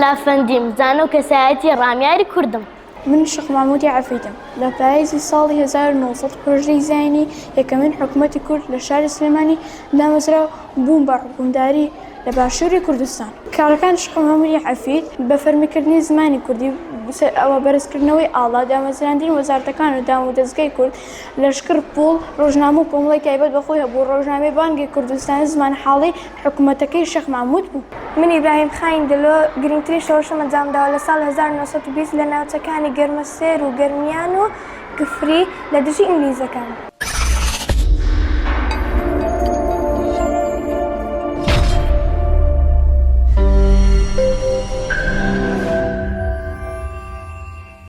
لافەندیم زانە و کەسایەتی ڕامیاری کوردم. من شێخ محەممەدی عەفیدم لە پاییزی ساڵی 1900 پڕۆژەی زایانی یەکەمین حکوومەتی کورد لە شاری سلێمانی دامەزرا بووم بە حکومداری لە باشووری کوردستان. کارەکان شێخ محەممەدی عەفید بە فەرمیکردنی زمانی کوردی ئەوە بەرزکردنەوەی ئاڵا دامەزراندنی وەزارەتەکان و دام و دەستگای کورد لەشکر پوڵ ڕۆژنامە و کۆمەڵی تایبەت بەخۆی هەبوو. ڕۆژنامەی بانگی کوردستان زمان حاڵی حکوومەتەکەی شێخ محەمموود بوو. من ئیبراهیم خاین دلۆ گرنگترین شەوەشەم ئەنجامداوە لە ساڵ 1920 لە ناوچەکانی گەرمەسێر و گەرمیان و گفری لە دژی ئینگلیزەکان.